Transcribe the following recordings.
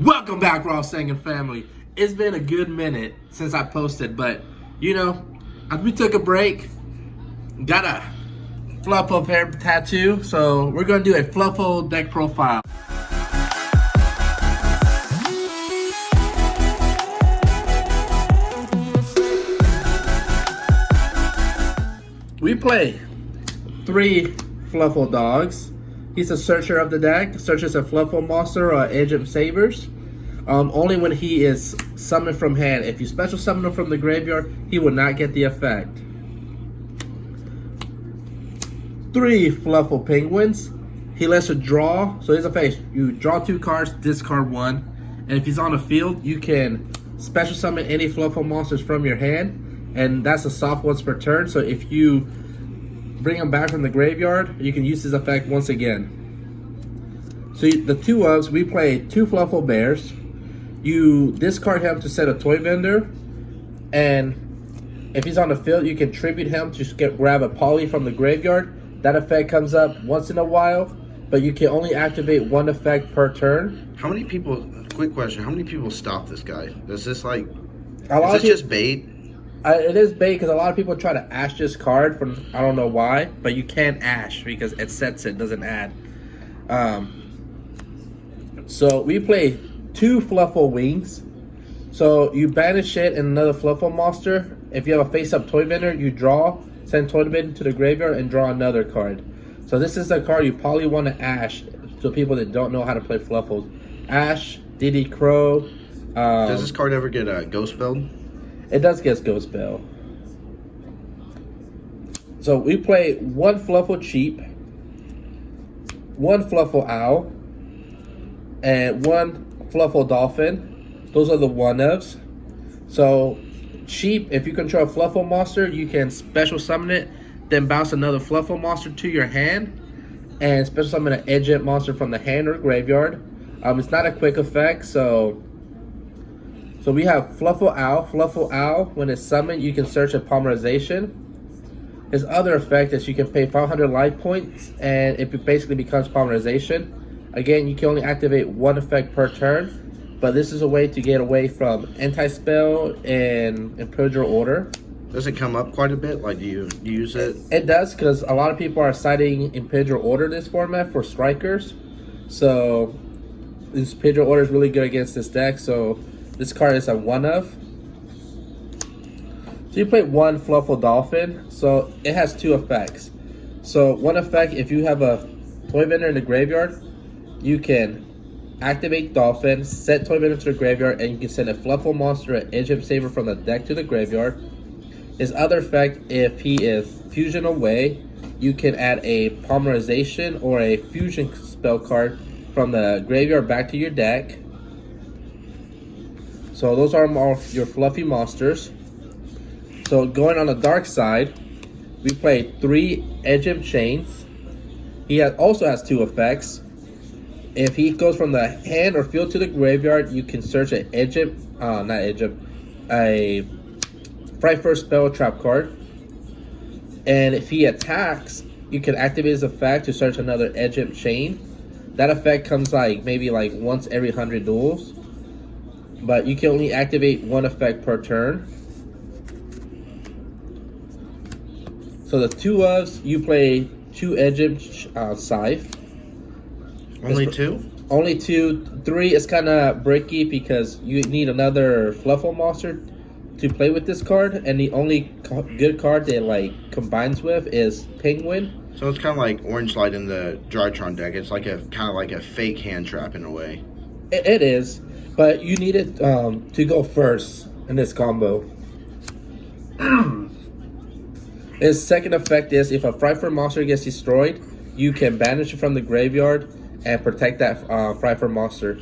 Welcome back, RawSangan family. It's been a good minute since I posted, but you know, as we took a break, got a Fluffal hair tattoo, so we're gonna do a Fluffal deck profile. We play 3 Fluffal dogs. He's a searcher of the deck, searches a Fluffal monster or Edge-imp sabers. Only when he is summoned from hand. If you special summon him from the graveyard, he will not get the effect. 3 Fluffal penguins. He lets you draw. So here's a face. You draw 2 cards, discard 1. And if he's on the field, you can special summon any Fluffal monsters from your hand. And that's a soft once per turn. So if you bring him back from the graveyard, you can use his effect once again. So the 2 ofs, we play 2 Fluffal bears. You discard him to set a toy vendor, and if he's on the field, you can tribute him to grab a poly from the graveyard. That effect comes up once in a while, but you can only activate 1 effect per turn. How many people, quick question, how many people stop this guy? Does this like, is this just bait? It is bait because a lot of people try to ash this card from, I don't know why, but you can't ash because it sets it, doesn't add. So we play 2 Fluffal wings. So you banish it and another Fluffal monster. If you have a face-up toy vendor, you draw, send toy vendor to the graveyard, and draw another card. So this is the card you probably want to ash to people that don't know how to play Fluffals. Ash, Diddy Crow. Does this card ever get a ghost spelled? It does get ghost spell. So we play 1 Fluffal cheap, 1 Fluffal owl, and 1 Fluffal dolphin. Those are the 1-ofs. So cheap, if you control a Fluffal monster, you can special summon it, then bounce another Fluffal monster to your hand, and special summon an Edge-imp monster from the hand or graveyard. It's not a quick effect, so we have Fluffal Owl. Fluffal Owl, when it's summoned, you can search a polymerization. His other effect is you can pay 500 life points, and it basically becomes polymerization. Again, you can only activate 1 effect per turn, but this is a way to get away from anti-spell and Imperial Order. Does it come up quite a bit? Like, do you use it? It does, because a lot of people are citing Imperial Order this format for strikers. So this Imperial Order is really good against this deck, so this card is a 1-of. So you play 1 Fluffal Dolphin. So it has 2 effects. So 1 effect, if you have a toy vendor in the graveyard, you can activate Dolphin, set toy vendor to the graveyard, and you can send a Fluffal monster, an Edge-imp saber from the deck to the graveyard. His other effect, if he is fusion away, you can add a polymerization or a fusion spell card from the graveyard back to your deck. So those are all your fluffy monsters. So going on the dark side, we play 3 Edge-imp chains. He also has 2 effects. If he goes from the hand or field to the graveyard, you can search an Edge-imp, not Edge-imp, a Fright First Spell trap card. And if he attacks, you can activate his effect to search another Edge-imp chain. That effect comes maybe once every 100 duels. But you can only activate 1 effect per turn. So the 2 ofs, you play 2 Edge-imp Scythe. Only 2? Only 2. 3 is kind of bricky because you need another Fluffal monster to play with this card, and the only good card that combines with is Penguin. So it's kind of like Orange Light in the Drytron deck. It's like a fake hand trap in a way. It is. But you need it to go first in this combo. His second effect is if a Frightfur monster gets destroyed, you can banish it from the graveyard and protect that Frightfur monster.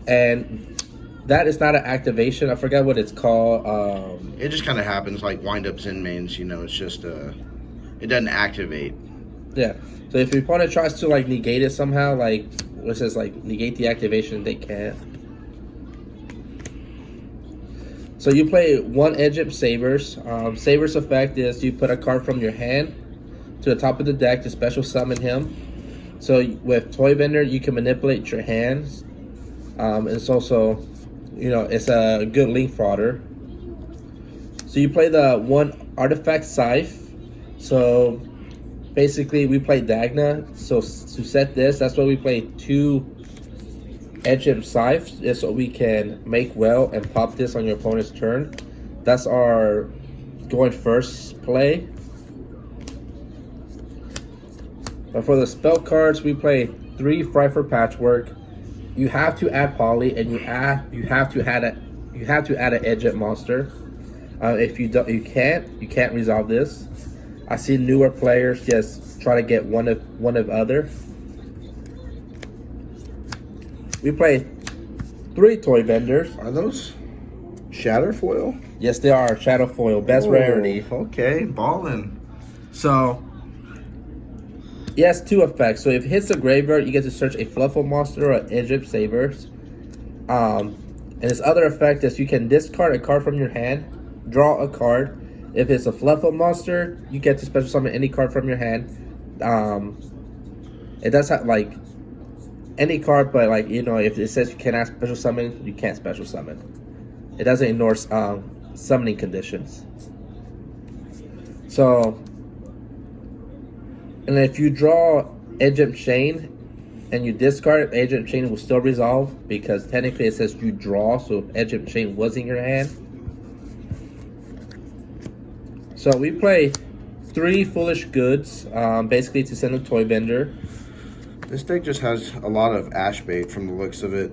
And that is not an activation. I forgot what it's called. It just kind of happens like wind-ups in mains. You know, it's just it doesn't activate. Yeah. So if your opponent tries to negate it somehow, which is negate the activation, they can't. So you play 1 Edge-imp Sabers. Sabers effect is you put a card from your hand to the top of the deck to special summon him. So with Toy Vendor, you can manipulate your hands. It's also, it's a good link fodder. So you play the 1 artifact scythe. So basically we play Dagna. So to set this, that's why we play 2 Edge-imp scythes, just so we can make well and pop this on your opponent's turn. That's our going first play. But for the spell cards, we play 3 Fry-for Patchwork. You have to add Poly, and you have to add an Edge-imp monster. If you don't, you can't resolve this. I see newer players just try to get one of other. We play 3 Toy Benders. Are those shatter foil? Yes, they are shadow foil, best rarity. Okay, ballin'. So, it has 2 effects. So if it hits the graveyard, you get to search a Fluffal monster or an Edge-imp Sabers. And its other effect is you can discard a card from your hand, draw a card. If it's a Fluffal monster, you get to special summon any card from your hand. It does have like any card, but like if it says you cannot special summon, you can't special summon. It doesn't ignore summoning conditions. So, and if you draw Edge-imp Chain and you discard it, Edge-imp Chain will still resolve because technically it says you draw, so Edge-imp Chain was in your hand. So we play 3 Foolish Goods, basically to send a Toy Bender. This deck just has a lot of ash bait from the looks of it.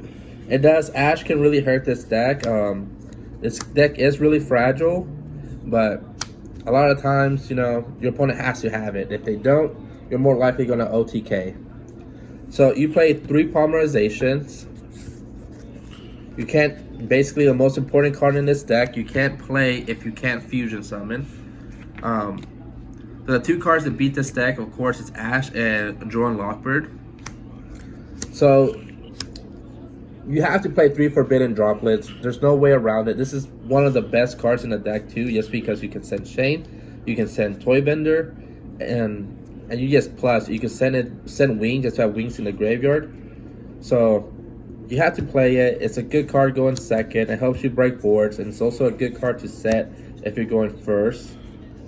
It does. Ash can really hurt this deck. This deck is really fragile, but a lot of times, your opponent has to have it. If they don't, you're more likely going to OTK. So you play 3 Polymerizations. You can't, basically the most important card in this deck, you can't play if you can't fusion summon. The 2 cards that beat this deck, of course, is Ash and Droll Lockbird. So you have to play 3 Forbidden Droplets. There's no way around it. This is one of the best cards in the deck too, just because you can send Chain, you can send Toy Bender, and you just plus you can send Wings just to have Wings in the graveyard. So you have to play it. It's a good card going second. It helps you break boards, and it's also a good card to set if you're going first.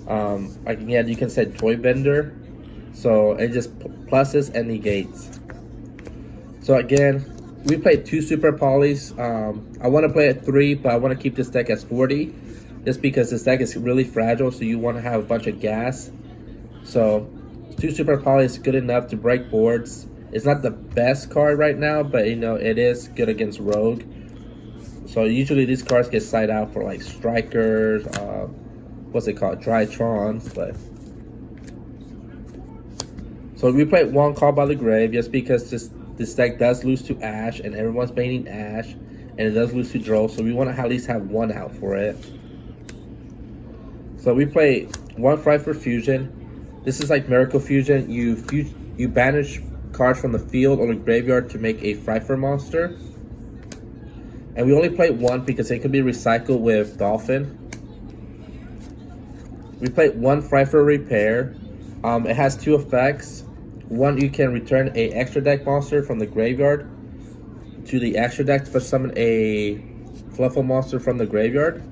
Again, you can set Toy Bender, so it just pluses and negates. So again, we play 2 Super Polys. I want to play at 3, but I want to keep this deck as 40, just because this deck is really fragile. So you want to have a bunch of gas. So 2 Super Polys is good enough to break boards. It's not the best card right now, but it is good against Rogue. So usually these cards get side out for like Strikers, what's it called, Drytrons, but. So we play 1 Call by the Grave just because this deck does lose to Ash, and everyone's baiting Ash, and it does lose to Droll, so we want to at least have 1 out for it. So we play 1 Fry-for Fusion. This is like Miracle Fusion. You banish cards from the field or the graveyard to make a Fry-for monster. And we only play 1 because it can be recycled with Dolphin. We play 1 Fry-for Repair. It has 2 effects. 1, you can return a extra deck monster from the graveyard to the extra deck to summon a Fluffal monster from the graveyard.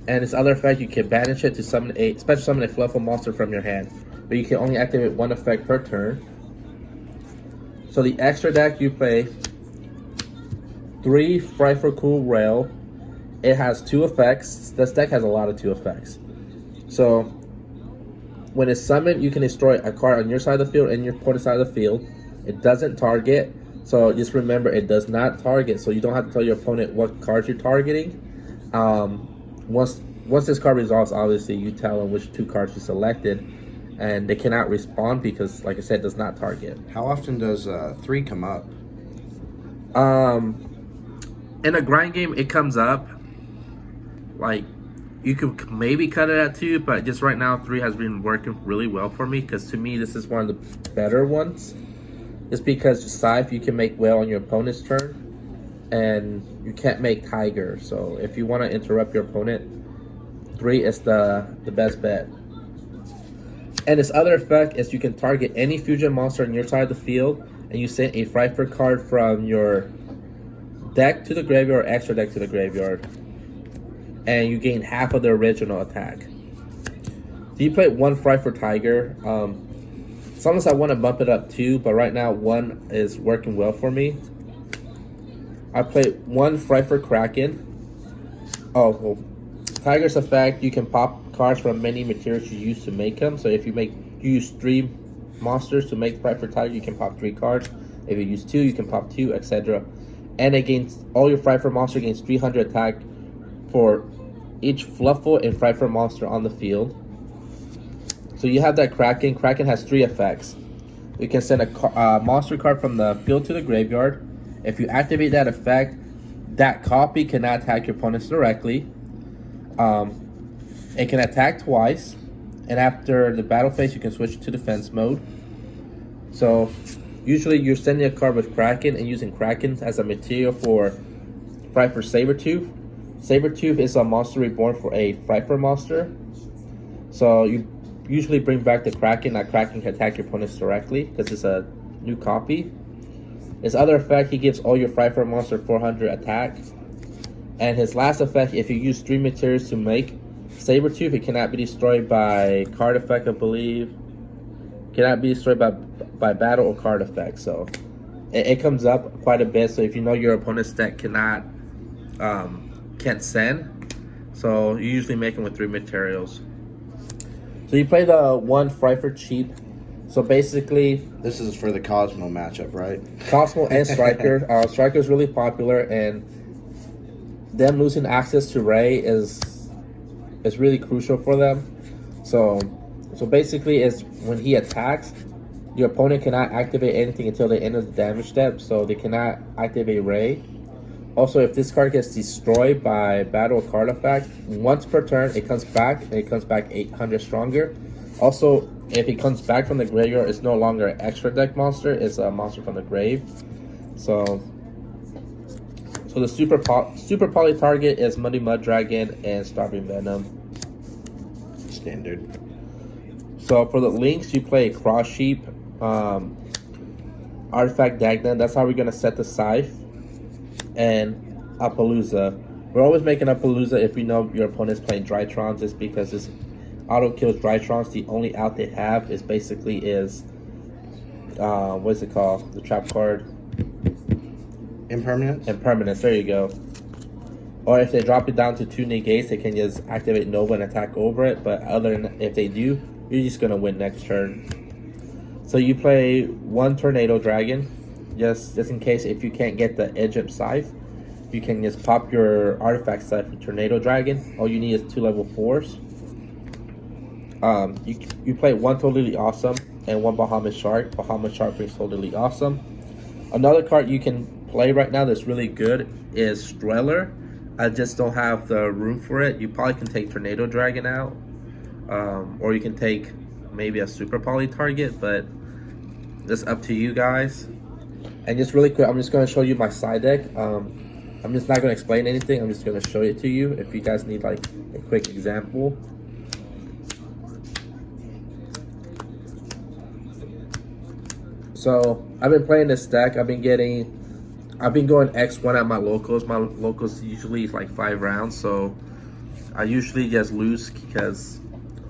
And its other effect, you can banish it to special summon a Fluffal monster from your hand. But you can only activate 1 effect per turn. So the extra deck, you play 3 Fry-for Cool Rail. It has 2 effects. This deck has a lot of 2 effects. So when it's summoned, you can destroy a card on your side of the field and your opponent's side of the field. It doesn't target, so just remember it does not target. So you don't have to tell your opponent what cards you're targeting. Once this card resolves, obviously you tell them which 2 cards you selected, and they cannot respond because, like I said, it does not target. How often does 3 come up? In a grind game, it comes up. Like, you could maybe cut it at 2, but just right now 3 has been working really well for me, because to me this is one of the better ones. Just because Scythe you can make well on your opponent's turn, and you can't make Tiger. So if you want to interrupt your opponent, 3 is the best bet. And its other effect is you can target any fusion monster on your side of the field, and you send a Fry-for card from your deck to the graveyard, extra deck to the graveyard, and you gain half of the original attack. So you play 1 Fright for Tiger. Sometimes I want to bump it up 2, but right now 1 is working well for me. I play 1 Fright for Kraken. Oh, well, Tiger's effect, you can pop cards from many materials you use to make them. So if you use 3 monsters to make Fright for Tiger, you can pop 3 cards. If you use 2, you can pop 2, etc. And against all your Fright for monster gains 300 attack for each Fluffal and Fright for monster on the field. So you have that Kraken. Kraken has 3 effects. You can send a monster card from the field to the graveyard. If you activate that effect, that copy cannot attack your opponents directly. It can attack twice, and after the battle phase, you can switch to defense mode. So usually you're sending a card with Kraken and using Kraken as a material for Fright for Sabertooth. Sabertooth is a monster reborn for a Fright for monster. So you usually bring back the Kraken. That Kraken can attack your opponents directly because it's a new copy. His other effect, he gives all your Fright for monster 400 attack. And his last effect, if you use 3 materials to make Sabertooth, it cannot be destroyed by card effect, I believe. Cannot be destroyed by battle or card effect. So it comes up quite a bit. So if you know your opponent's deck can't send, so you usually make them with 3 materials. So you play the 1 Fright for cheap. So basically, this is for the Cosmo matchup, right? Cosmo and Striker. Striker is really popular, and them losing access to Ray is really crucial for them. So basically, is when he attacks, your opponent cannot activate anything until the end of the damage step. So they cannot activate Ray. Also, if this card gets destroyed by battle or card effect, once per turn, it comes back, and it comes back 800 stronger. Also, if it comes back from the graveyard, it's no longer an extra deck monster, it's a monster from the grave. So the super poly target is Muddy Mud Dragon and Starving Venom. Standard. So for the links, you play Cross Sheep, Artifact Dagnan. That's how we're going to set the Scythe. And Appaloosa. We're always making Appaloosa if we know your opponent's playing Drytrons, just because this auto kills Drytrons. The only out they have is basically what is it called? The trap card. Impermanence? Impermanence, there you go. Or if they drop it down to 2 negates, they can just activate Nova and attack over it. But other than if they do, you're just gonna win next turn. So you play 1 Tornado Dragon. Just in case if you can't get the Edge-imp Scythe, you can just pop your Artifact Scythe for Tornado Dragon. All you need is 2 level 4s. You play 1 Totally Awesome and 1 Bahamut Shark. Bahamut Shark brings Totally Awesome. Another card you can play right now that's really good is Streller. I just don't have the room for it. You probably can take Tornado Dragon out, or you can take maybe a super poly target, but it's up to you guys. And just really quick, I'm just going to show you my side deck. I'm just not going to explain anything. I'm just going to show it to you if you guys need like a quick example. So I've been playing this deck. I've been going X1 at my locals. My locals usually like 5 rounds, so I usually just lose because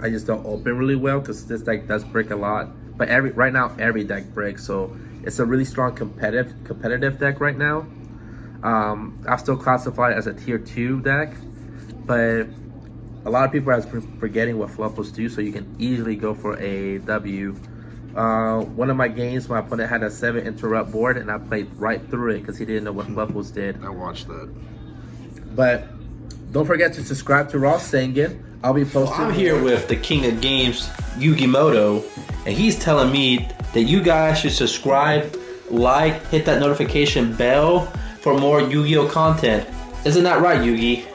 I just don't open really well because this deck does brick a lot. But right now every deck bricks, so it's a really strong competitive deck right now. I'll still classify it as a tier 2 deck, but a lot of people are forgetting what Fluffals do, so you can easily go for a W. One of my games, my opponent had a 7 interrupt board, and I played right through it because he didn't know what Fluffals did. I watched that. But don't forget to subscribe to RawSangan. I'll be posting. I'm here with the king of games, Yugioh, and he's telling me that you guys should subscribe, like, hit that notification bell for more Yu-Gi-Oh content. Isn't that right, Yugi?